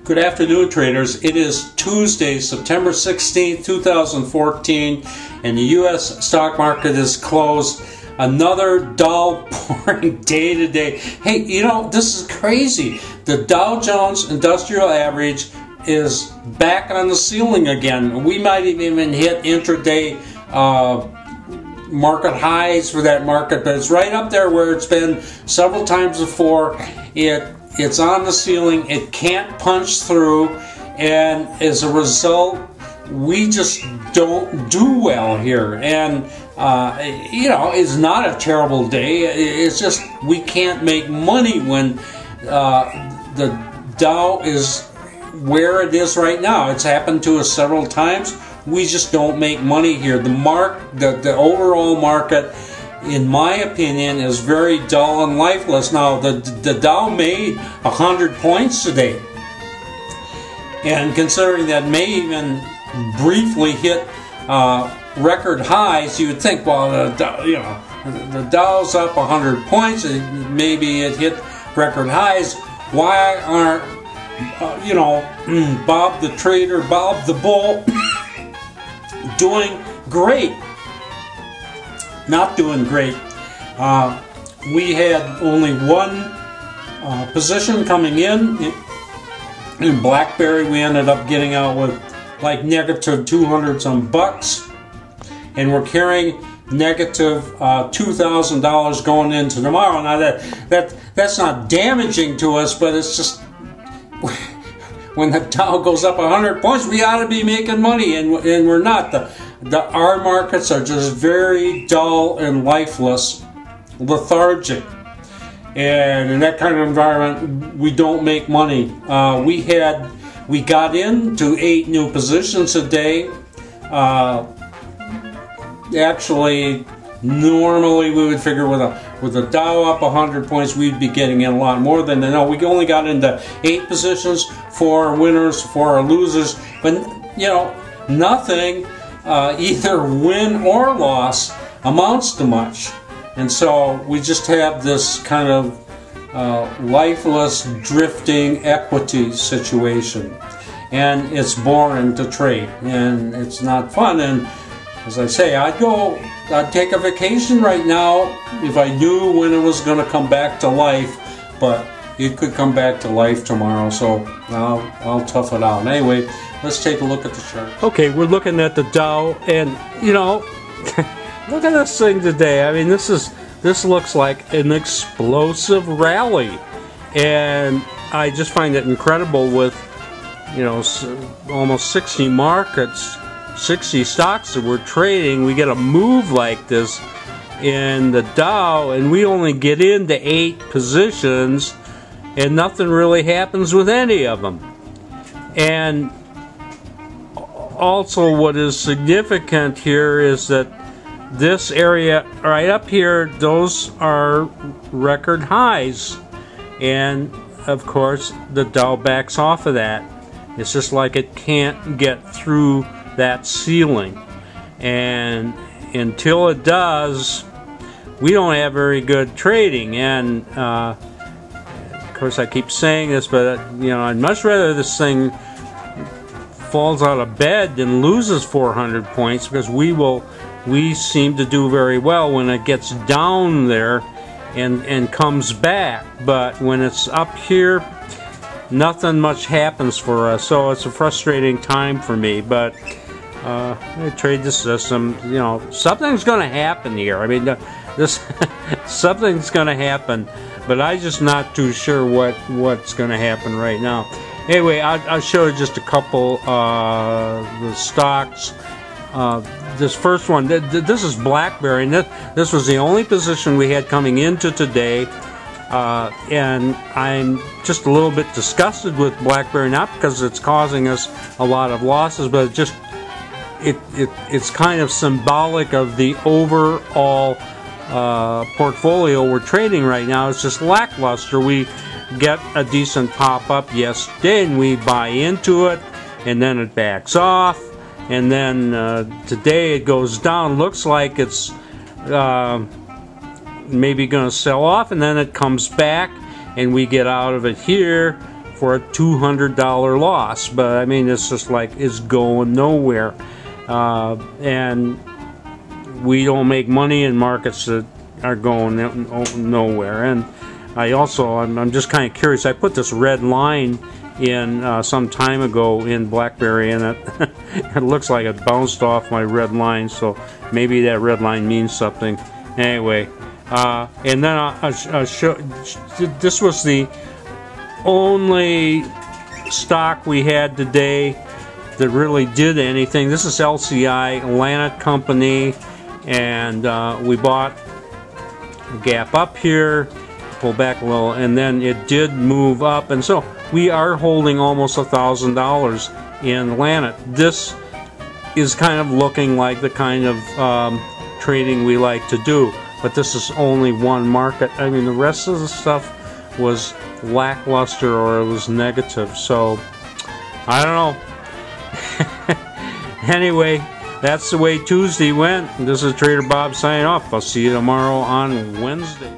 Good afternoon, traders. It is Tuesday, September 16th, 2014, and the U.S. stock market is closed. Another dull, boring day today. Hey, you know, this is crazy. The Dow Jones Industrial Average is back on the ceiling again. We might even hit intraday market highs for that market, but it's right up there where it's been several times before. It's on the ceiling. It can't punch through, and as a result, we just don't do well here. And you know, it's not a terrible day. It's just we can't make money when the Dow is where it is right now. It's happened to us several times. We just don't make money here. The overall market, in my opinion, is very dull and lifeless. Now, the Dow made 100 points today, and considering that may even briefly hit record highs, you would think, well, the Dow's up 100 points, maybe it hit record highs. Why aren't Bob the trader, Bob the bull, doing great? Not doing great. We had only one position coming in BlackBerry. We ended up getting out with like negative 200 some bucks, and we're carrying negative $2,000 going into tomorrow. Now that's not damaging to us, but it's just when the Dow goes up 100 points, we ought to be making money, and we're not. Our markets are just very dull and lifeless, lethargic, and in that kind of environment, we don't make money. We got into 8 new positions a day. Actually, normally we would figure with a Dow up 100 points, we'd be getting in a lot more than that. No, we only got into 8 positions, 4 winners, 4 losers, but you know, nothing, either win or loss, amounts to much. And so we just have this kind of lifeless, drifting equity situation, and it's boring to trade, and it's not fun. And as I say, I'd take a vacation right now if I knew when it was going to come back to life, but it could come back to life tomorrow, so I'll tough it out. Anyway, let's take a look at the chart. Okay, we're looking at the Dow, and you know, look at this thing today. I mean, this looks like an explosive rally, and I just find it incredible with, you know, almost 60 markets, 60 stocks that we're trading. We get a move like this in the Dow, and we only get into 8 positions, and nothing really happens with any of them. And also, what is significant here is that this area right up here, those are record highs, and of course the Dow backs off of that. It's just like it can't get through that ceiling, and until it does, we don't have very good trading. And of course, I keep saying this, but you know, I'd much rather this thing falls out of bed than loses 400 points, because we seem to do very well when it gets down there and comes back. But when it's up here, nothing much happens for us. So it's a frustrating time for me. But I trade the system. You know, something's going to happen here. I mean, something's going to happen, but I'm just not too sure what's going to happen right now. Anyway, I'll show you just a couple the stocks. This first one, this is BlackBerry, and this was the only position we had coming into today, and I'm just a little bit disgusted with BlackBerry, not because it's causing us a lot of losses, but it's kind of symbolic of the overall portfolio we're trading right now. It's just lackluster. We get a decent pop-up yesterday, and we buy into it, and then it backs off. And then today it goes down. Looks like it's maybe going to sell off, and then it comes back, and we get out of it here for a $200 loss. But I mean, it's just like it's going nowhere, and we don't make money in markets that are going nowhere. And I'm just kind of curious. I put this red line in some time ago in BlackBerry, and it looks like it bounced off my red line, so maybe that red line means something. Anyway, and then I'll show, this was the only stock we had today that really did anything. This is LCI, Lannett Company, and we bought a gap up here, pull back a little, and then it did move up, and so we are holding almost $1,000 in Lannett. This is kind of looking like the kind of trading we like to do, but this is only one market. I mean, the rest of the stuff was lackluster or it was negative, so I don't know. Anyway, that's the way Tuesday went. This is Trader Bob signing off. I'll see you tomorrow on Wednesday.